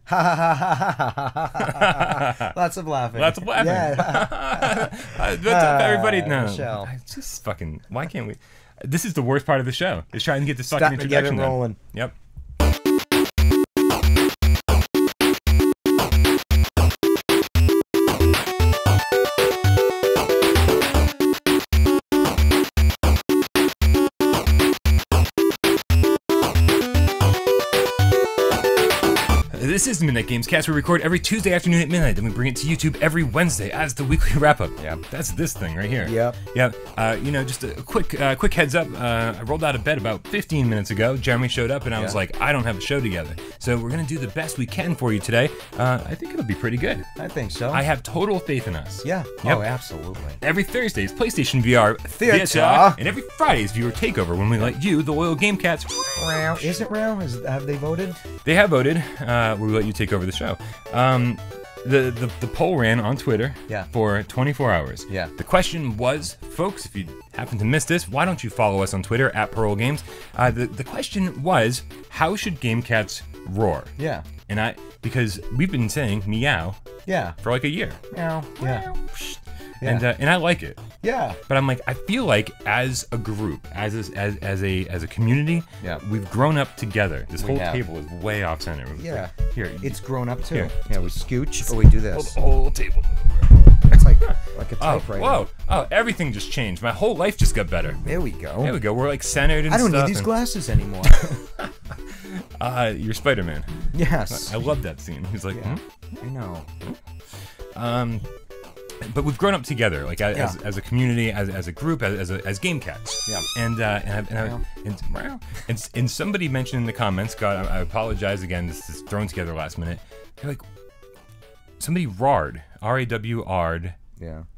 Ha ha ha ha ha ha. Lots of laughing. Lots of laughing. Yeah. Everybody, no. Michelle. It's just fucking. Why can't we? This is the worst part of the show. Is trying to get this fucking Starting to get it introduction done. rolling. Yep. This is the Midnight Gamescast. We record every Tuesday afternoon at midnight, then we bring it to YouTube every Wednesday as the weekly wrap-up. Yeah, that's this thing right here. Yep. Yep. You know, just a quick heads up. I rolled out of bed about 15 minutes ago. Jeremy showed up, and I was like, I don't have a show together. So we're going to do the best we can for you today. I think it'll be pretty good. I think so. I have total faith in us. Yeah. Yep. Oh, absolutely. Every Thursday is PlayStation VR Theater. and every Friday is Viewer Takeover when we let you, the loyal Game Cats. Is it round? Have they voted? They have voted. We let you take over the show. The poll ran on Twitter for 24 hours. Yeah. The question was, folks, if you happen to miss this, why don't you follow us on Twitter at Parole Games? The question was, how should Game Cats roar? Yeah. And because we've been saying meow. Yeah. For like a year. Meow. Yeah. Yeah. And I like it. Yeah. But I'm like, I feel like as a group, as a community, we've grown up together. This whole table is way off center. Yeah. Like, here, It's grown up too. Here. Yeah, we scooch or we do this. the whole table. It's like a typewriter. Whoa. Oh, everything just changed. My whole life just got better. There we go. There we go. We're like centered and I don't stuff. need these glasses anymore. You're Spider-Man. Yes. I love that scene. He's like, I know. But we've grown up together, like as a community, as a group, as Game Cats. Yeah. And somebody mentioned in the comments, God, I apologize again. This is thrown together last minute. They're like, somebody RAR'd, RAWR'd,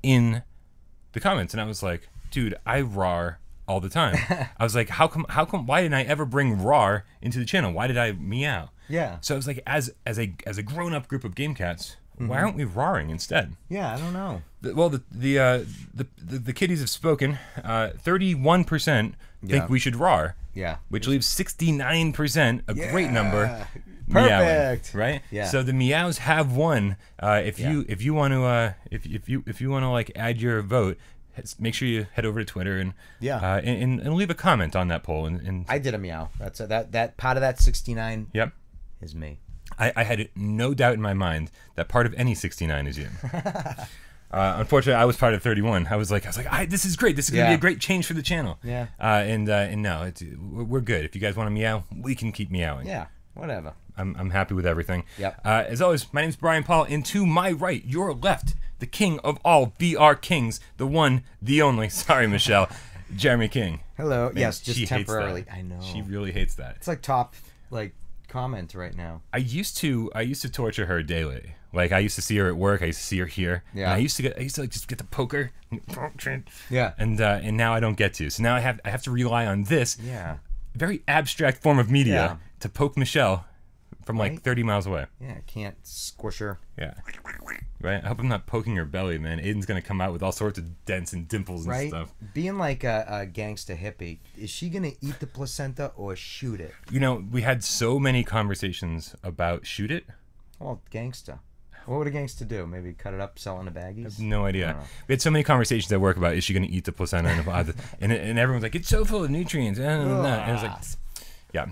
in the comments, and I was like, dude, I RAR all the time. I was like, how come? Why didn't I ever bring RAR into the channel? Why did I meow? Yeah. So I was like, as a grown up group of Game Cats. Why aren't we roaring instead? Yeah, I don't know. Well, the kiddies have spoken. 31% think we should roar. Yeah. Which leaves 69%, a great number. Perfect. Meowing, right? Yeah. So the meows have won. If you want to like add your vote, make sure you head over to Twitter and and leave a comment on that poll. And I did a meow. That's that part of that 69. Yep. Is me. I had no doubt in my mind that part of any 69 is you. Unfortunately, I was part of 31. I was like, this is great. This is gonna be a great change for the channel. Yeah. And no, we're good. If you guys want to meow, we can keep meowing. Yeah. Whatever. I'm happy with everything. Yep. As always, my name's Brian Paul, and to my right, your left, the king of all VR kings, the one, the only. Sorry, Michelle. Jeremy King. Hello. Man, yes, just temporarily. I know. She really hates that. It's like top comment right now. I used to torture her daily. Like I used to see her at work. I used to see her here. Yeah. And I used to like just get the poker. Yeah. And now I don't get to. So now I have to rely on this very abstract form of media to poke Michelle from like 30 miles away. Yeah. I can't squish her. Yeah. Right. I hope I'm not poking her belly, man. Aiden's gonna come out with all sorts of dents and dimples and stuff. Being like a gangsta hippie, is she gonna eat the placenta or shoot it? You know, we had so many conversations about shoot it. Well, gangsta. What would a gangsta do? Maybe cut it up, sell it in the baggies? I have no idea. We had so many conversations at work about is she going to eat the placenta, and everyone's like, it's so full of nutrients. And it's like,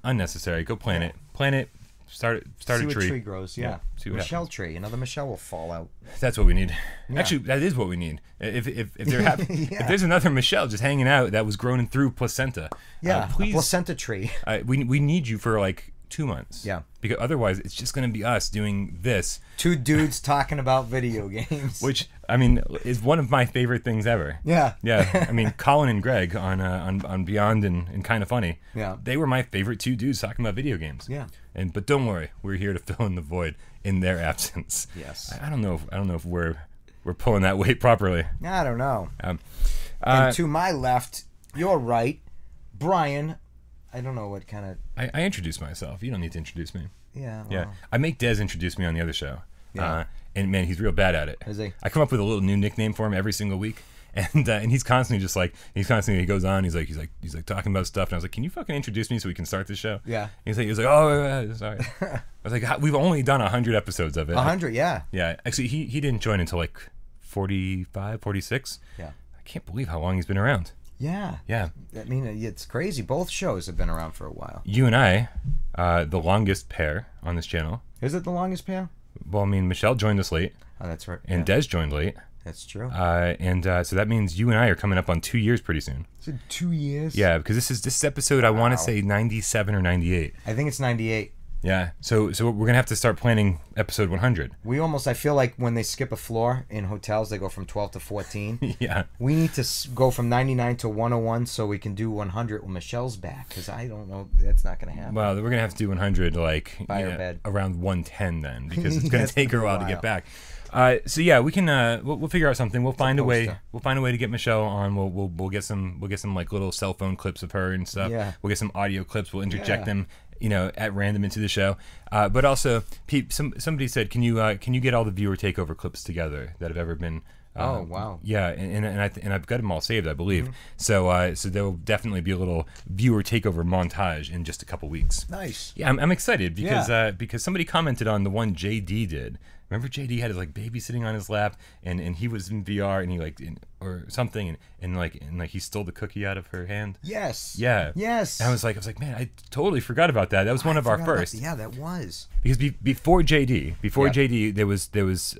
unnecessary. Go plant it. Plant it. Start See a tree. See what tree grows. Yeah. Michelle happens. tree. Another Michelle will fall out. That's what we need. Yeah. Actually, that is what we need. If if there's another Michelle just hanging out that was grown through placenta, please, a placenta tree. We need you for like 2 months. Yeah. Because otherwise, it's just going to be us doing this. Two dudes talking about video games. Which, I mean, is one of my favorite things ever. Yeah. Yeah. I mean, Colin and Greg on Beyond and Kind of Funny. Yeah. They were my favorite two dudes talking about video games. Yeah. But don't worry, we're here to fill in the void in their absence. Yes. I don't know if we're pulling that weight properly. I don't know. And to my left, your right, Brian. I don't know what kind of... I introduced myself. You don't need to introduce me. Yeah. Well. Yeah. I make Dez introduce me on the other show. Yeah. And man, he's real bad at it. Is he? I come up with a little new nickname for him every single week. and he's constantly he goes on. He's like talking about stuff, and I was like, can you fucking introduce me so we can start the show? Yeah. He was like, oh, sorry. I was like, we've only done 100 episodes of it. 100, yeah. Yeah. Actually, he didn't join until like 45, 46. Yeah. I can't believe how long he's been around. Yeah. Yeah. I mean, it's crazy. Both shows have been around for a while. You and I, the longest pair on this channel. Is it the longest pair? Well, I mean, Michelle joined us late. Oh, that's right. And Des joined late. That's true. So that means you and I are coming up on 2 years pretty soon. Is it 2 years? Yeah, because this is episode, I want to say 97 or 98. I think it's 98. Yeah, so we're going to have to start planning episode 100. I feel like when they skip a floor in hotels, they go from 12 to 14. Yeah. We need to go from 99 to 101 so we can do 100 when Michelle's back, because I don't know, that's not going to happen. Well, we're going to have to do 100 by her bed. Around 110 then, because it's going to take her a while to get back. So yeah, we can we'll figure out something. We'll find a way. We'll find a way to get Michelle on. We'll get some like little cell phone clips of her and stuff. Yeah. We'll get some audio clips. We'll interject them, at random into the show. But also, somebody said, can you get all the viewer takeover clips together that have ever been? Oh wow! Yeah, and I've got them all saved, I believe. Mm-hmm. So there will definitely be a little viewer takeover montage in just a couple weeks. Nice. Yeah, I'm excited because somebody commented on the one JD did. Remember JD had his like baby sitting on his lap, and he was in VR, and he or something, and he stole the cookie out of her hand. Yes. Yeah. Yes. And I was like, man, I totally forgot about that. That was one of our first. Yeah, that was. Because before JD, there was.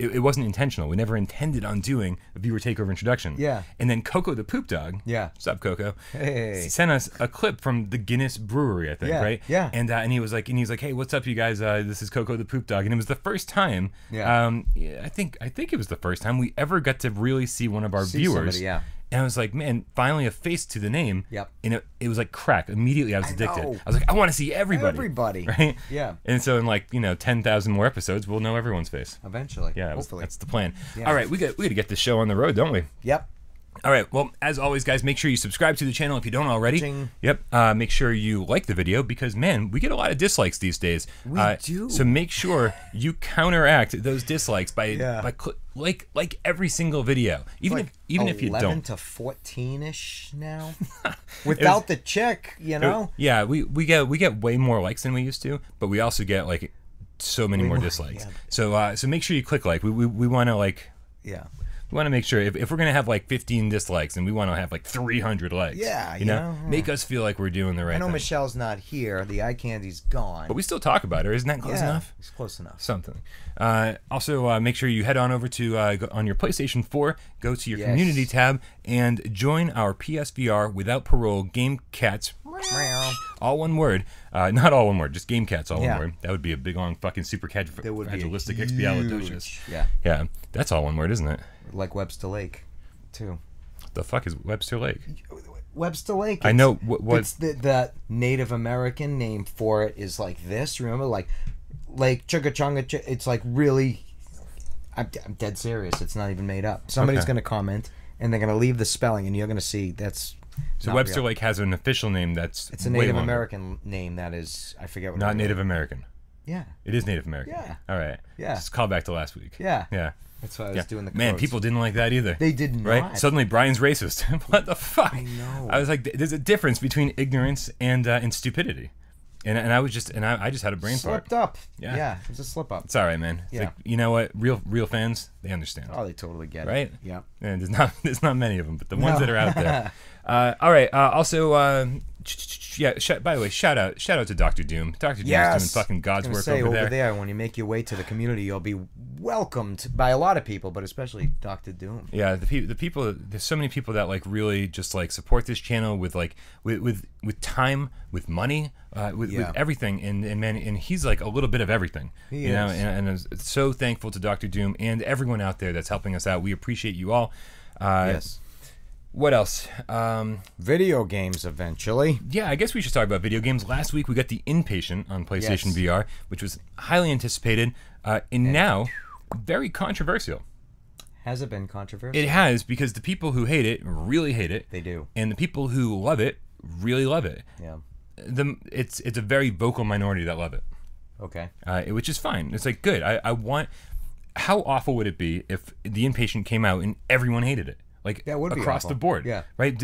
It wasn't intentional. We never intended on doing a viewer takeover introduction. Yeah. And then Coco the Poop Dog. Yeah. What's up, Coco? Hey. Sent us a clip from the Guinness Brewery, I think, right? Yeah. And he was like, hey, what's up, you guys? This is Coco the Poop Dog, and it was the first time. Yeah. I think it was the first time we ever got to really see one of our viewers. Somebody, yeah. And I was like, man, finally a face to the name. Yep. And it was like crack. Immediately I was addicted. I was like, I want to see everybody. Everybody. Right? Yeah. And so in 10,000 more episodes, we'll know everyone's face. Eventually. Yeah. Hopefully. That's the plan. Yeah. All right. We got to get this show on the road, don't we? Yep. All right. Well, as always, guys, make sure you subscribe to the channel if you don't already. Ching. Yep. Make sure you like the video because, man, we get a lot of dislikes these days. We do. So make sure you counteract those dislikes by like every single video, even if you don't. 11 to 14ish now, without the check, Yeah, we get way more likes than we used to, but we also get like so many more dislikes. Yeah. So make sure you click like. We want to Yeah. We want to make sure if we're gonna have like 15 dislikes and we want to have like 300 likes, you know, make us feel like we're doing the right thing. I know Michelle's not here; the eye candy's gone. But we still talk about her. Isn't that close enough? It's close enough. Something. Also, make sure you head on over to on your PlayStation 4, go to your community tab, and join our PSVR without parole Gamecast. All one word, not all one word, just Gamecats all one word. That would be a big long fucking supercalifragilistic expialidocious. Yeah, that's all one word, isn't it? Like Webster Lake, too. The fuck is Webster Lake? Webster Lake. I know what. It's the Native American name for it is like this. Remember, like Chugga Chunga. It's like really. I'm dead serious. It's not even made up. Somebody's gonna comment and they're gonna leave the spelling, and you're gonna see that's. So Webster Lake has an official name that's. It's a Native American name that is. I forget what. Not Native American. Yeah. It is Native American. Yeah. All right. Yeah. Just call back to last week. Yeah. Yeah. That's why I was doing the quotes. Man, people didn't like that either. They did not. Right? Suddenly Brian's racist. What the fuck? I know. I was like, there's a difference between ignorance and stupidity. And I just had a brain fart. Slipped up. Yeah. Yeah, it was a slip up. It's all right, man. Yeah. Like, you know what? Real fans, they understand. Oh, they totally get it. Right? Yeah. And there's not many of them, but the ones that are out there. All right. Also, by the way, shout out to Dr. Doom. Dr. Doom is doing fucking God's work over there. When you make your way to the community, you'll be welcomed by a lot of people, but especially Dr. Doom. Yeah, the people. There's so many people that like really just like support this channel with like with time, with money, with everything, and man, and he's like a little bit of everything. He is. And I'm so thankful to Dr. Doom and everyone out there that's helping us out. We appreciate you all. Yes. What else? Video games eventually. Yeah, I guess we should talk about video games. Last week we got The Inpatient on PlayStation VR, which was highly anticipated, and now very controversial. Has it been controversial? It has, because the people who hate it really hate it. They do. And the people who love it really love it. Yeah. It's a very vocal minority that love it. Okay. Which is fine. It's like, good. I want... How awful would it be if The Inpatient came out and everyone hated it? like that would be across awful. the board, Yeah. right?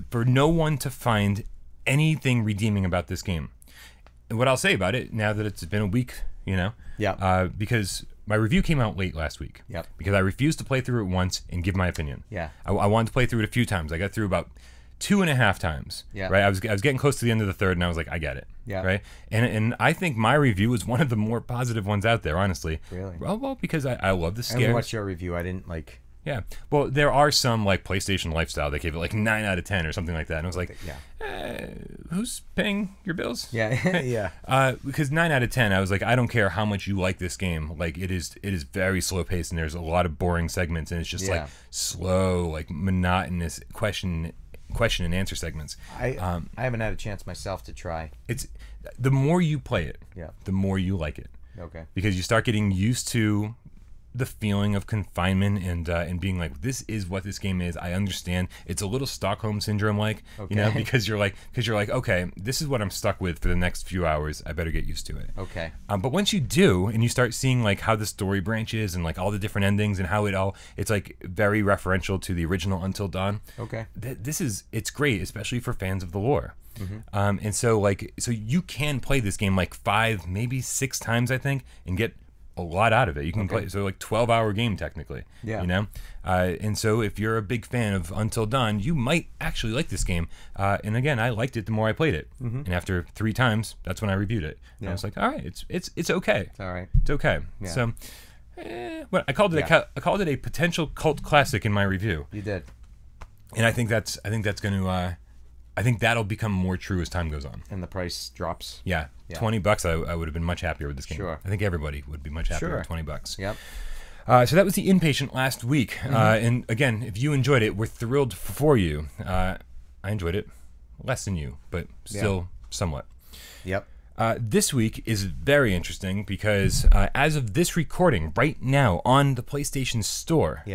For no one to find anything redeeming about this game. And what I'll say about it now that it's been a week, because my review came out late last week. Yep. Because I refused to play through it once and give my opinion. Yeah. I wanted to play through it a few times. I got through about 2.5 times. Yeah. Right. I was getting close to the end of the third, and I was like, I get it. Yeah. Right. And I think my review was one of the more positive ones out there, honestly. Really? Well, because I love the scares. And what's your review? I didn't like. Yeah. Well, there are some like PlayStation Lifestyle that gave it like 9 out of 10 or something like that. And I was like, who's paying your bills? Yeah. Yeah. Because 9 out of 10, I was like, I don't care how much you like this game. Like it is very slow paced, and there's a lot of boring segments, and it's just like slow, like monotonous question and answer segments. I haven't had a chance myself to try. It's the more you play it, Yeah. the more you like it. Okay. Because you start getting used to the feeling of confinement and being like, this is what this game is. I understand. It's a little Stockholm syndrome, like, because you're like, okay, this is what I'm stuck with for the next few hours. I better get used to it. Okay. But once you do, and you start seeing like how the story branches and like all the different endings and how it's like very referential to the original Until Dawn. Okay. It's great, especially for fans of the lore. Mm-hmm. And so you can play this game like 5, maybe 6 times, I think, and get a lot out of it. You can play like 12-hour game technically. Yeah. And so if you're a big fan of Until Dawn, you might actually like this game. And again, I liked it the more I played it. Mm-hmm. And after 3 times, that's when I reviewed it. Yeah. I was like, all right, it's okay. It's all right. It's okay. Yeah. So, I called it a potential cult classic in my review. You did. And I think that's going to. I think that'll become more true as time goes on. And the price drops. Yeah. $20, I would have been much happier with this game. Sure. I think everybody would be much happier with $20. Yep. So that was The Inpatient last week. Mm-hmm. And again, if you enjoyed it, we're thrilled for you. I enjoyed it less than you, but still somewhat. Yep. This week is very interesting because as of this recording right now on the PlayStation Store,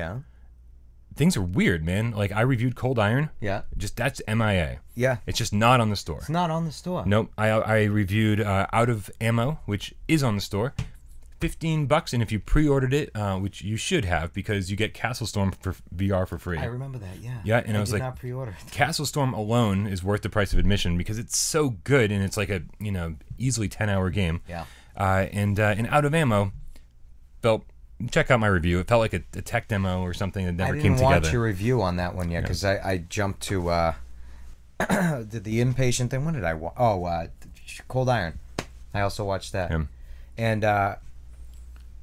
things are weird, man. Like I reviewed Cold Iron. Yeah. That's MIA. Yeah. It's just not on the store. It's not on the store. Nope. I reviewed Out of Ammo, which is on the store. $15, and if you pre-ordered it, which you should have because you get Castle Storm for VR for free. I remember that. Yeah. Yeah, and I was did like, not pre-order it. Castle Storm alone is worth the price of admission because it's so good, and it's like a easily 10-hour game. Yeah. And Out of Ammo felt. Check out my review. It felt like a tech demo or something that never came together. I didn't watch your review on that one yet because I jumped to did the Inpatient thing. When did I watch? Oh, Cold Iron. I also watched that. Yeah. And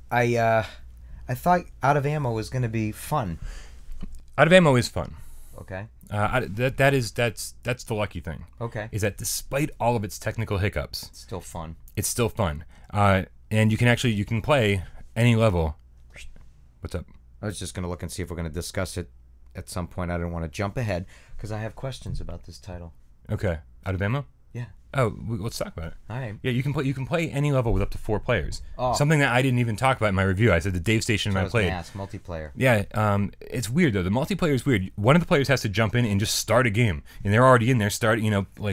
I thought Out of Ammo was going to be fun. Out of Ammo is fun. Okay. That's the lucky thing. Okay. Is that despite all of its technical hiccups, it's still fun. It's still fun. And you can play any level. What's up? I was just going to look and see if we're going to discuss it at some point. I didn't want to jump ahead because I have questions about this title. Okay. Out of Ammo? Yeah. Oh, let's talk about it. All right. Yeah, you can play any level with up to 4 players. Oh. Something that I didn't even talk about in my review. I said the Dave Station and I played. Multiplayer. Yeah, it's weird though. The multiplayer is weird. One of the players has to jump in and just start a game, and they're already in there,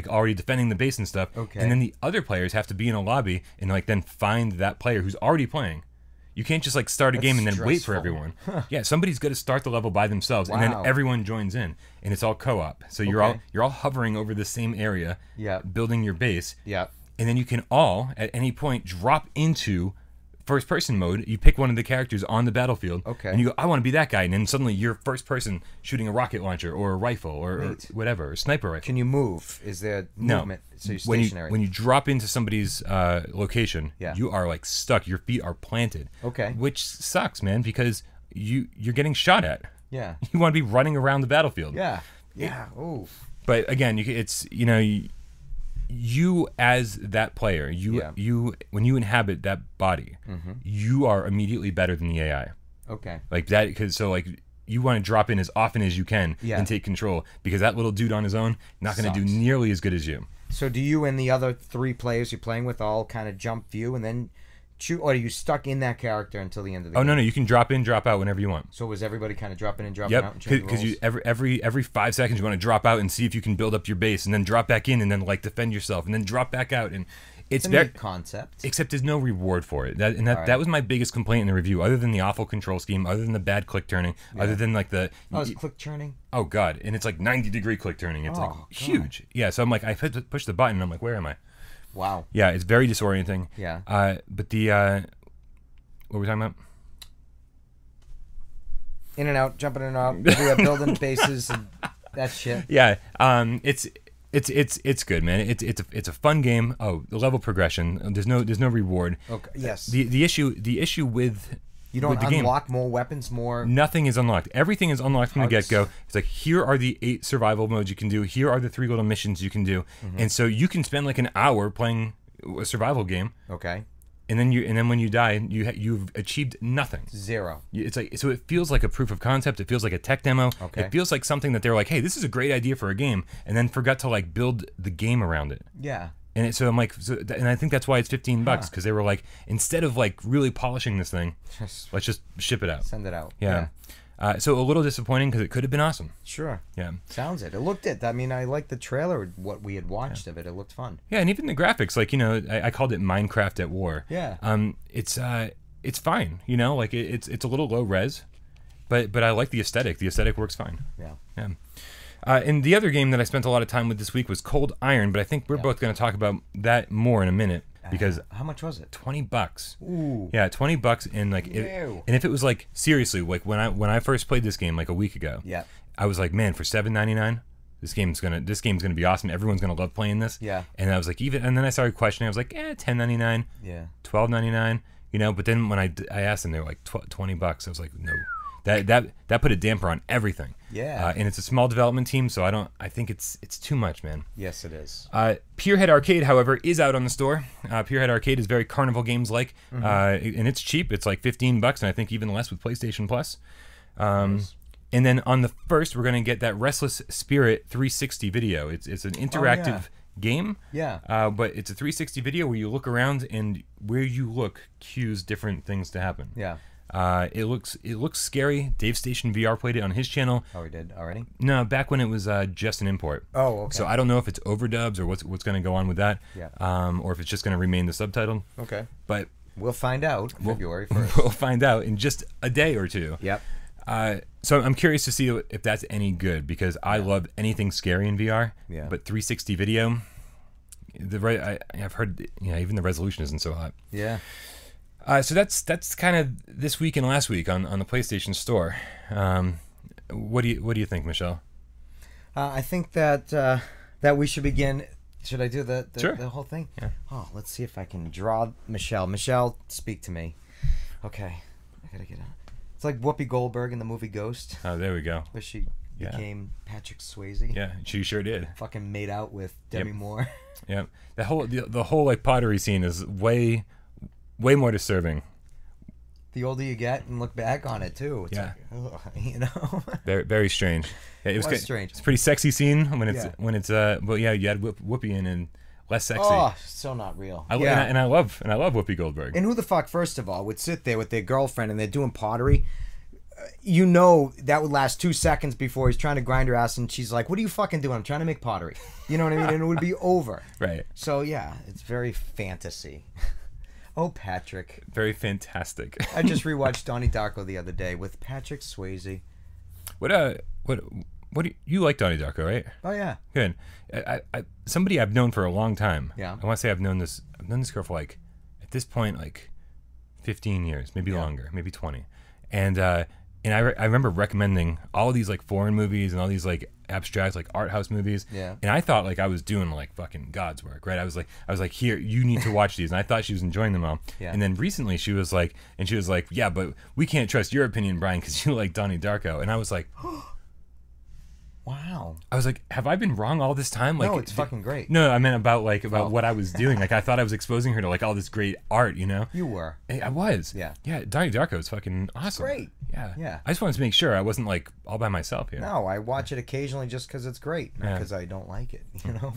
already defending the base and stuff. Okay. And then the other players have to be in a lobby and then find that player who's already playing. You can't just start a game and then wait for everyone. Yeah, somebody's got to start the level by themselves, and then everyone joins in, and it's all co-op. So you're all hovering over the same area, building your base. Yeah. And then you can all at any point drop into first person mode. You pick one of the characters on the battlefield, and you go, I want to be that guy, and then suddenly you're first person shooting a rocket launcher or a rifle or whatever, or sniper rifle. Can you move? Is there movement? No. So you're stationary. When you drop into somebody's location, you are stuck. Your feet are planted. Okay. Which sucks, man, because you're getting shot at. Yeah. You want to be running around the battlefield. Yeah. Yeah. Oh. But again, you as that player, you when you inhabit that body, you are immediately better than the AI. Okay. Like that, because you want to drop in as often as you can and take control, because that little dude on his own not going to do nearly as good as you. So do you and the other 3 players you're playing with all kind of jump view and then shoot, or are you stuck in that character until the end of the game? Oh no, you can drop in, drop out whenever you want. So was everybody kind of dropping in, dropping out, and changing roles? Because every 5 seconds you want to drop out and see if you can build up your base, and then drop back in and then defend yourself, and then drop back out, and It's a neat concept. Except there's no reward for it. That was my biggest complaint in the review. Other than the awful control scheme, other than the bad click turning, other than like the it's click turning. Oh god, and it's like 90-degree click turning. It's like huge. Yeah, so I'm like I push the button and I'm like, where am I? Wow. Yeah, it's very disorienting. Yeah. But the what were we talking about? In and out, jumping in and out. We are building bases and that shit. Yeah. It's good, man. It's a fun game. Oh, the level progression. There's no reward. Okay. Yes. The issue with you don't with the unlock game, more weapons, more. Nothing is unlocked. Everything is unlocked from the get-go. It's like here are the 8 survival modes you can do. Here are the 3 little missions you can do, and so you can spend like an hour playing a survival game. Okay. And then when you die, you've achieved nothing. 0. It's like so it feels like a proof of concept. It feels like a tech demo. Okay. It feels like something that they're like, hey, this is a great idea for a game, and then forgot to like build the game around it. Yeah. And so I'm like, and I think that's why it's $15 because they were like, instead of like really polishing this thing, let's just ship it out. Send it out. Yeah. So a little disappointing because it could have been awesome. Sure. Yeah. Sounds it. It looked it. I mean, I liked the trailer, what we had watched of it. It looked fun. Yeah, and even the graphics, like, you know, I called it Minecraft at War. Yeah. It's fine, you know, like it's a little low res, but I like the aesthetic. The aesthetic works fine. Yeah. Yeah. And the other game that I spent a lot of time with this week was Cold Iron, but I think we're both going to talk about that more in a minute because how much was it? $20. Ooh. Yeah, $20, and like, and if it was like seriously, like when I first played this game like a week ago, I was like, man, for $7.99, this game's gonna be awesome. Everyone's gonna love playing this. Yeah. And I was like, and then I started questioning. I was like, $10.99. Yeah. $12.99. You know, but then when I asked them, they were like $20. I was like, no. That put a damper on everything. Yeah. And it's a small development team, so I think it's too much, man. Yes, it is. Pierhead Arcade, however, is out on the store. Pierhead Arcade is very Carnival Games like, and it's cheap. It's like $15, and I think even less with PlayStation Plus. Nice. And then on the 1st, we're gonna get that Restless Spirit 360 video. It's an interactive game. Yeah. But it's a 360 video where you look around and where you look cues different things to happen. Yeah. It looks scary. Dave Station VR played it on his channel. Oh, he did already? No, back when it was just an import. Oh, okay. So I don't know if it's overdubs or what's going to go on with that. Yeah. Or if it's just going to remain the subtitle. Okay. But we'll find out February 1st. We'll find out in just a day or two. Yep. So I'm curious to see if that's any good because I love anything scary in VR. Yeah. But 360 video, I've heard even the resolution isn't so hot. Yeah. So that's kind of this week and last week on the PlayStation Store. What do you think, Michelle? I think that we should begin. Should I do Sure. the whole thing? Yeah. Oh, let's see if I can draw Michelle. Michelle, speak to me. Okay, I gotta get out. It's like Whoopi Goldberg in the movie Ghost. Oh, there we go. Where she became Patrick Swayze. Yeah, she sure did. Fucking made out with Demi Moore. Yeah, the whole like pottery scene is way more disturbing. The older you get and look back on it too, it's very, very strange. Yeah, it was strange. It's a pretty sexy scene when it's but yeah, you had Whoopi in and less sexy. Oh, so not real. I love Whoopi Goldberg. And who the fuck, first of all, would sit there with their girlfriend and they're doing pottery? You know that would last 2 seconds before he's trying to grind her ass and she's like, what are you fucking doing? I'm trying to make pottery. You know what I mean? And it would be over. Right. So yeah, it's very fantasy. Oh, Patrick. Very fantastic. I just rewatched Donnie Darko the other day with Patrick Swayze. What do you like Donnie Darko, right? Oh yeah. Good. Somebody I've known for a long time. Yeah. I want to say I've known this girl for like at this point like 15 years, maybe longer, maybe 20. And I remember recommending all of these like foreign movies and all these like abstract like art house movies. Yeah. And I thought like I was doing like fucking God's work, right? I was like, here, you need to watch these. And I thought she was enjoying them all. Yeah. And then recently she was like, yeah, but we can't trust your opinion, Brian, because you like Donnie Darko. And I was like, wow. I was like, have I been wrong all this time? Like, no, it's fucking great. No, I meant about what I was doing. Like I thought I was exposing her to like all this great art, you know? You were. I was. Yeah. Yeah, Donnie Darko is fucking awesome. It's great. Yeah. Yeah. I just wanted to make sure I wasn't like all by myself here. No, I watch it occasionally just because it's great, not because I don't like it, you know?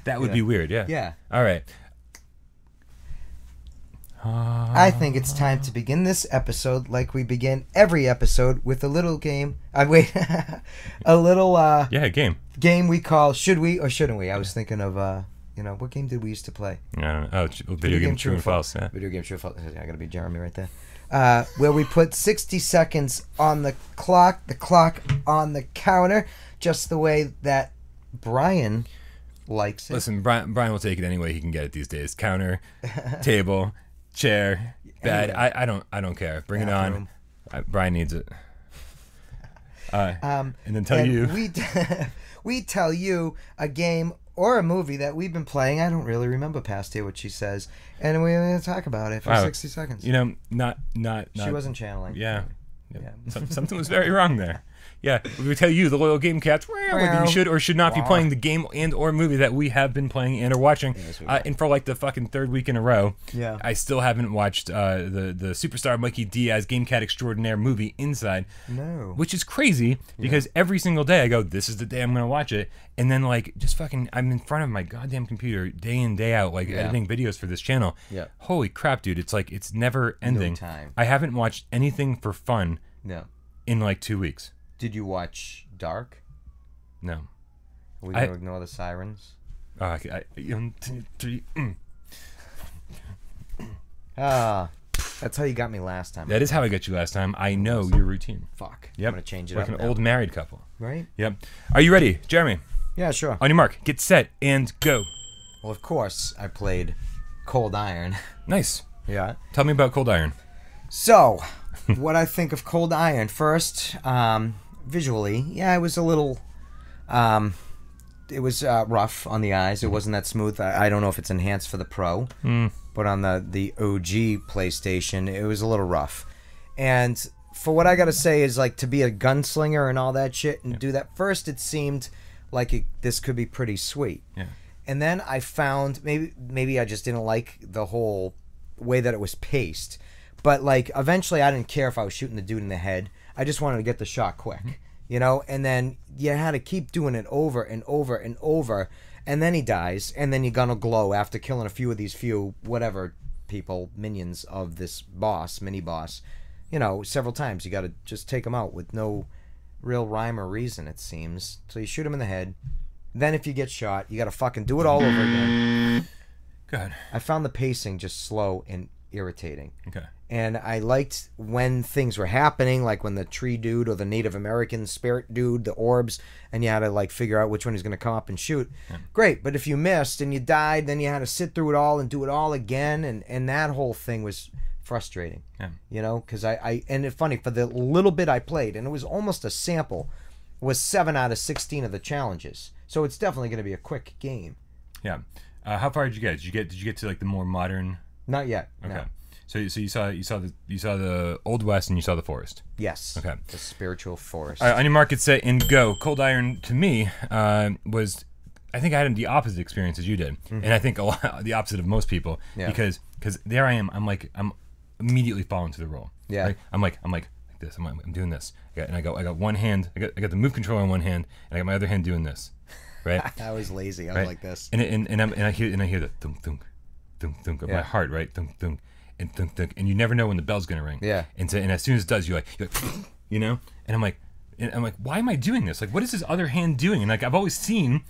That would be weird, yeah. Yeah. All right. I think it's time to begin this episode like we begin every episode with a little game. A little game. game we call Should We or Shouldn't We? I was thinking of You know, what game did we used to play? I don't know. Oh, video game true and false. Yeah. Video game true and false. I gotta be Jeremy right there. Where we put 60 seconds on the clock on the counter, just the way that Brian likes it. Listen, Brian will take it any way he can get it these days. Counter, table, chair, bed. I don't care. Bring Bathroom. it on. Brian needs it. And then tell you. We tell you a game or a movie that we've been playing. I don't really remember past here what she says, and we're going to talk about it for 60 seconds. You know, not. She wasn't channeling. Yeah. Something was very wrong there. Yeah, we would tell you, the loyal game cats, whether you should or should not be playing the game and or movie that we have been playing and or watching. And for like the fucking third week in a row, I still haven't watched the superstar Mikey Diaz Game Cat Extraordinaire movie Inside. No. Which is crazy because every single day I go, this is the day I'm going to watch it. And then like just fucking, I'm in front of my goddamn computer day in, day out, like editing videos for this channel. Yeah. Holy crap, dude. It's like, it's never ending. No time. I haven't watched anything for fun in like 2 weeks. Did you watch Dark? No. Are we going to ignore the sirens? Okay. 1, 2, 3. That's how you got me last time. That is how I got you last time. I know your routine. Fuck. Yep. I'm going to change it like up an now. old married couple. Right? Yep. Are you ready, Jeremy? Yeah, sure. On your mark, get set, and go. Well, of course, I played Cold Iron. Nice. Yeah. Tell me about Cold Iron. So, what I think of Cold Iron. First, visually, it was a little... it was rough on the eyes. It wasn't that smooth. I don't know if it's enhanced for the Pro, but on the OG PlayStation, it was a little rough. And for what I gotta say is, like, to be a gunslinger and all that shit and do that, first it seemed like this could be pretty sweet. Yeah. And then I found, maybe I just didn't like the whole way that it was paced. But, like, eventually I didn't care if I was shooting the dude in the head. I just wanted to get the shot quick, you know? And then you had to keep doing it over and over and over. And then he dies, and then you're gonna glow after killing a few of these whatever people, minions of this boss, mini-boss. You know, several times. You gotta just take him out with no real rhyme or reason, it seems. So you shoot him in the head. Then if you get shot, you gotta fucking do it all over again. Good. I found the pacing just slow and irritating. Okay. And I liked when things were happening, like when the tree dude or the Native American spirit dude, the orbs, and you had to like figure out which one he's going to come up and shoot. Yeah. Great, but if you missed and you died, then you had to sit through it all and do it all again, and that whole thing was frustrating. Yeah. You know, because and it's funny, for the little bit I played, and it was almost a sample, was 7 out of 16 of the challenges. So it's definitely going to be a quick game. Yeah. How far did you get? Did you get to like the more modern? Not yet. Okay. No. So you saw the Old West and you saw the forest. Yes. Okay. The spiritual forest. All right, on your mark, get set, and go. Cold Iron to me was, I think I had the opposite experience as you did, and I think the opposite of most people, because there I am. I'm immediately falling to the role. Yeah. Right? I'm like this. I'm doing this. I got one hand. I got the move controller in one hand, and I got my other hand doing this. Right. I was lazy. I was like this. And I hear the thunk thunk thunk thunk of my heart, right? Thunk thunk. And thunk, thunk, and you never know when the bell's gonna ring. Yeah. And as soon as it does, you're like, you know. And I'm like, why am I doing this? Like, what is this other hand doing? And like, I've always seen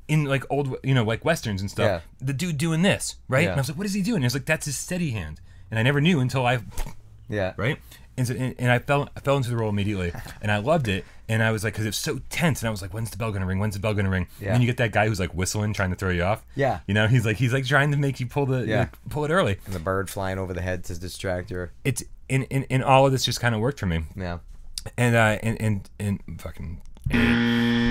in like old, like westerns and stuff, the dude doing this, right? And I was like, what is he doing? And I was like, that's his steady hand. And I never knew until right. And so, and I fell into the role immediately, and I loved it. And I was like, because it's so tense, and I was like, when's the bell gonna ring? When's the bell gonna ring? And then you get that guy who's like whistling, trying to throw you off. Yeah. You know, he's like trying to make you pull it early. And the bird flying over the head to distract you. It's in all of this just kind of worked for me. Yeah. And fucking.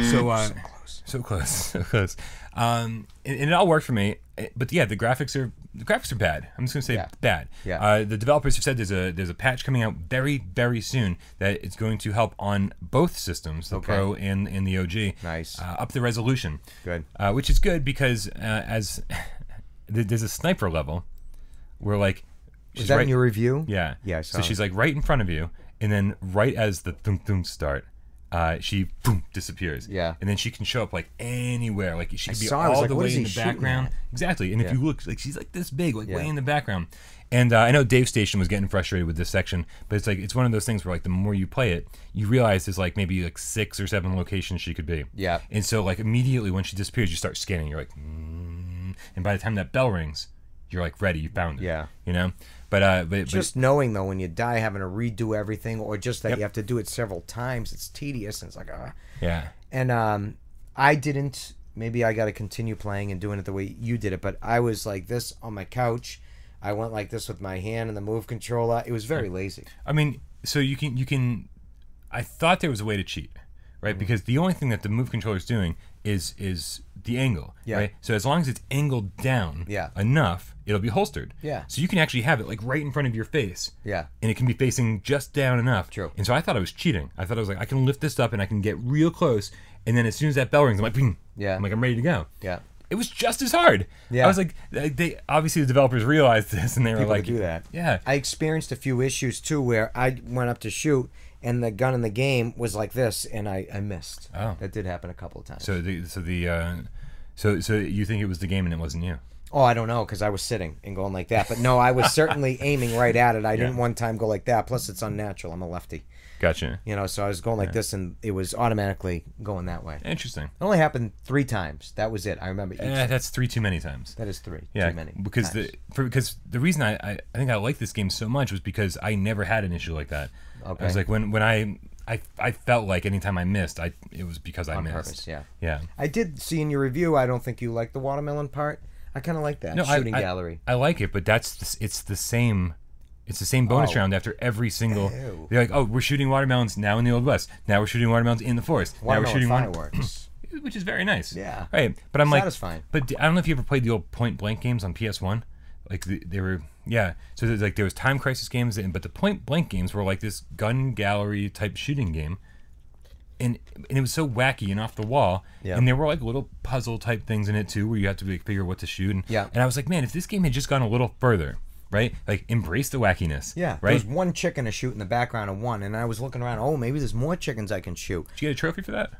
So close. And it all worked for me. But yeah, the graphics are bad. I'm just gonna say bad. Yeah. The developers have said there's a patch coming out very, very soon that it's going to help on both systems, the Pro and the OG. Nice. Up the resolution. Good. Which is good because as there's a sniper level where like is that in your review? Yeah. Yeah. So she's like right in front of you, and then right as the thunk thunk start, she boom disappears. Yeah. And then she can show up like anywhere. Like she could be all the way in the background. Exactly. And if you look, like she's like this big, like way in the background. And I know Dave Station was getting frustrated with this section, but it's like it's one of those things where like the more you play it, you realize there's like maybe like 6 or 7 locations she could be. Yeah. And so like immediately when she disappears, you start scanning. You're like, and by the time that bell rings, you're like ready, you found it. Yeah. You know? But just knowing though, when you die, having to redo everything, or just that Yep. you have to do it several times, it's tedious, and it's like, yeah. And I didn't. Maybe I got to continue playing and doing it the way you did it. But I was like this on my couch. I went like this with my hand and the move controller. It was very lazy. I mean, so you can. I thought there was a way to cheat, right? Mm-hmm. Because the only thing that the move controller is doing is the angle, Yeah. right? So as long as it's angled down Yeah. enough, it'll be holstered. Yeah. So you can actually have it like right in front of your face. Yeah. And it can be facing just down enough. True. And so I thought I was cheating. I thought I was like, I can lift this up and I can get real close. And then as soon as that bell rings, I'm like, bing. Yeah. I'm like, I'm ready to go. Yeah. It was just as hard. Yeah. I was like, they obviously the developers realized this and they were People like, do that. Yeah. I experienced a few issues too where I went up to shoot and the gun in the game was like this and I missed. Oh. That did happen a couple of times. So you think it was the game and it wasn't you? Oh, I don't know, because I was sitting and going like that. But no, I was certainly aiming right at it. I didn't one time go like that. Plus, it's unnatural. I'm a lefty. Gotcha. You know, so I was going like this, and it was automatically going that way. Interesting. It only happened 3 times. That was it. I remember each. That's 3 too many times. That is 3 Yeah, too many. because times. because the reason I think I like this game so much was because I never had an issue like that. Okay. I was like when I felt like anytime I missed, it was because I on missed. purpose, yeah. Yeah. I did see in your review, I don't think you liked the watermelon part. I kind of like that. No, Shooting gallery. I like it, but it's the same. It's the same bonus round after every single. Ew. They're like, oh, we're shooting watermelons now in the Old West. Now we're shooting watermelons in the forest. Now we're Watermelon shooting fireworks. which is very nice. Yeah. Right, but I'm Satisfying. like, but I don't know if you ever played the old Point Blank games on PS1. Like they were, yeah. So there's like there was Time Crisis games, but the Point Blank games were like this gun gallery type shooting game. And it was so wacky and off the wall, and there were like little puzzle type things in it too, where you have to like, figure out what to shoot. And I was like, man, if this game had just gone a little further, right? Like embrace the wackiness. Yeah, right. There's one chicken to shoot in the background of one, and I was looking around. Oh, maybe there's more chickens I can shoot. Did you get a trophy for that?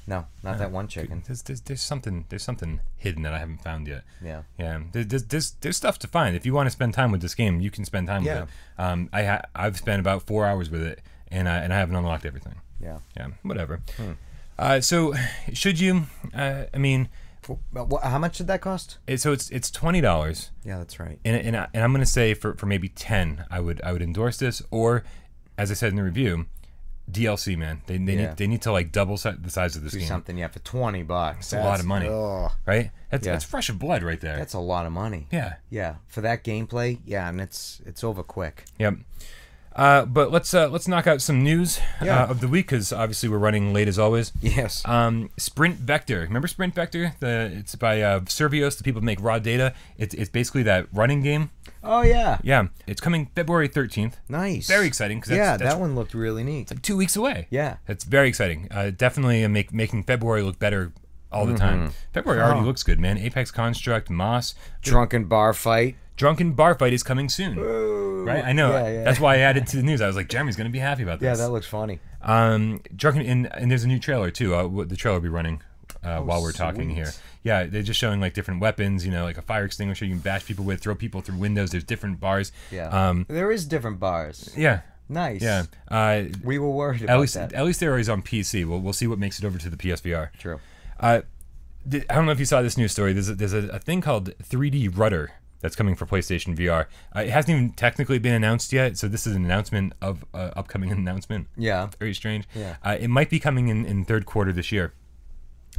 No, not that one chicken. There's something hidden that I haven't found yet. Yeah. Yeah. There's stuff to find. If you want to spend time with this game, you can spend time with it. I've spent about 4 hours with it, and I haven't unlocked everything. Yeah. Yeah. Whatever. So should you? I mean, how much did that cost? it's $20. Yeah, that's right. And I'm gonna say for maybe 10, I would endorse this, or as I said in the review, DLC, man. They need to like double the size of this Do game. something. Yeah, for $20. That's a lot of money, right? That's rush of blood right there. That's a lot of money. Yeah. Yeah, for that gameplay. Yeah, and it's over quick. Yep. But let's knock out some news of the week, because obviously we're running late as always. Yes. Sprint Vector. Remember Sprint Vector? It's by Servios, the people who make Raw Data. It's basically that running game. Oh yeah. Yeah. It's coming February 13th. Nice. Very exciting. Cause that's that one looked really neat. like 2 weeks away. Yeah. It's very exciting. Definitely making February look better all the time. February already looks good, man. Apex Construct, Moss. Drunken bar fight. Drunken Bar Fight is coming soon. Ooh. Right? I know. Yeah. That's why I added to the news. I was like, Jeremy's going to be happy about this. Yeah, that looks funny. Drunken, and there's a new trailer too. The trailer will be running while we're talking here. Yeah, they're just showing like different weapons, you know, like a fire extinguisher you can bash people with, throw people through windows. There's different bars. Yeah. There is different bars. Yeah. Nice. Yeah. We were worried about that. At least there is on PC. We'll see what makes it over to the PSVR. True. I don't know if you saw this news story. There's a thing called 3D Rudder that's coming for PlayStation VR. It hasn't even technically been announced yet, so this is an announcement of upcoming announcement. Yeah. Very strange. Yeah. It might be coming in third quarter this year.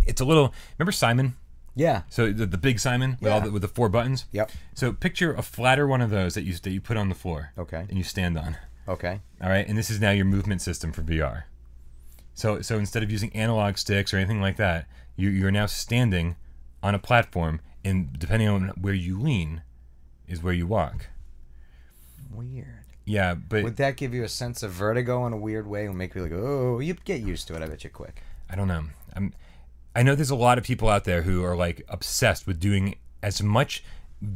It's a little. Remember Simon? Yeah. So the big Simon with with the 4 buttons. Yep. So picture a flatter one of those that you put on the floor. Okay. And you stand on. Okay. All right. And this is now your movement system for VR. So instead of using analog sticks or anything like that, you're now standing on a platform, and depending on where you lean, is where you walk. Weird. Yeah, but Would that give you a sense of vertigo in a weird way and make you like, oh, you'd get used to it, I bet you quick. I don't know. I know there's a lot of people out there who are like obsessed with doing as much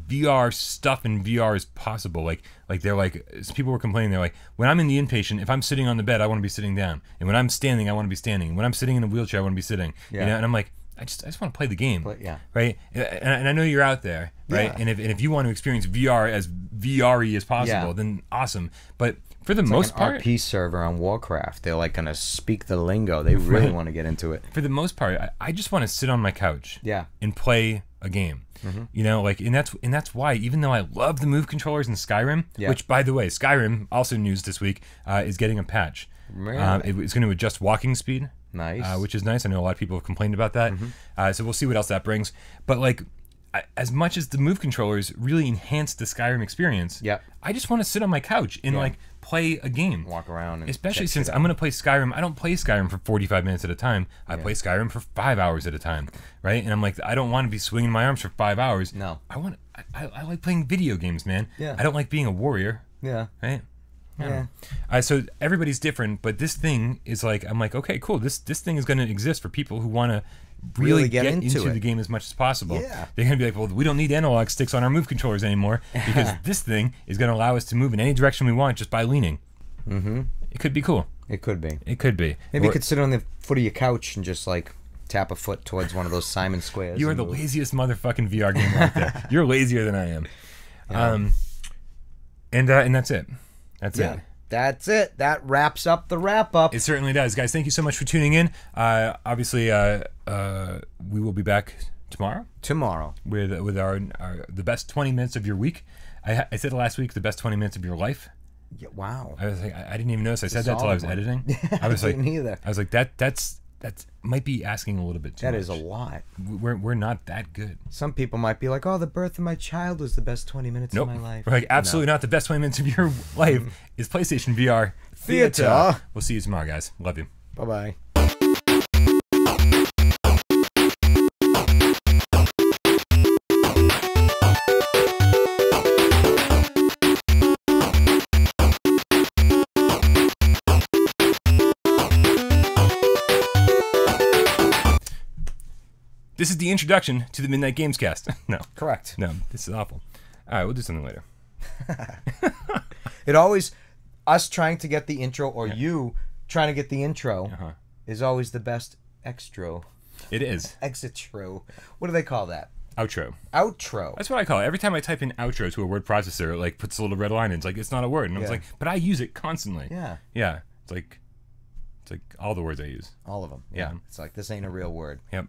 VR stuff in VR as possible. Like they're like, people were complaining, they're like, when I'm in the inpatient, if I'm sitting on the bed, I want to be sitting down. And when I'm standing, I want to be standing. And when I'm sitting in a wheelchair, I want to be sitting. Yeah. You know? And I'm like, I just want to play the game. Yeah. Right? And I know you're out there, right? Yeah. And if you want to experience VR as VR-y as possible, then awesome. But for the most part, RP server on Warcraft, they're like gonna speak the lingo. They really want to get into it. for the most part, I just want to sit on my couch, Yeah. and play a game. You know, like, and that's why, even though I love the move controllers in Skyrim, which, by the way, Skyrim, also news this week, is getting a patch. Really? It's going to adjust walking speed. Nice. Which is nice. I know a lot of people have complained about that. So we'll see what else that brings. But like, as much as the move controllers really enhance the Skyrim experience, I just want to sit on my couch and like play a game, walk around, and especially since I'm going to play Skyrim. I don't play Skyrim for 45 minutes at a time. I play Skyrim for 5 hours at a time, right? And I'm like, I don't want to be swinging my arms for 5 hours. No, I like playing video games, man. Yeah. I don't like being a warrior. Yeah. Right. Yeah. So everybody's different, but this thing is like, I'm like, okay, cool. This thing is going to exist for people who want to really get into the game as much as possible. Yeah. They're going to be like, well, we don't need analog sticks on our move controllers anymore because this thing is going to allow us to move in any direction we want just by leaning. It could be cool. It could be. It could be. Maybe you could sit on the foot of your couch and just like tap a foot towards one of those Simon squares. You are the laziest motherfucking VR gamer out there. You're lazier than I am. And that's it. That's it. That's it. That wraps up the wrap up. It certainly does, guys. Thank you so much for tuning in. Obviously, we will be back tomorrow with our the best 20 minutes of your week. I said last week the best 20 minutes of your life. Yeah, wow. I was like, I didn't even notice I said that until I was editing. I was like, I was like, that might be asking a little bit too much. That is a lot. We're not that good. Some people might be like, oh, the birth of my child was the best 20 minutes of my life. We're like, absolutely not. The best 20 minutes of your life is PlayStation VR Theater. We'll see you tomorrow, guys. Love you. Bye-bye. This is the introduction to the Midnight Gamescast. No. Correct. No, this is awful. All right, we'll do something later. It always, us trying to get the intro or you trying to get the intro is always the best extra. It is. Exitro. What do they call that? Outro. Outro. That's what I call it. Every time I type in outro to a word processor, it like puts a little red line in. It's like, it's not a word. And I was like, but I use it constantly. Yeah. Yeah. It's like all the words I use. All of them. Yeah. It's like, this ain't a real word. Yep.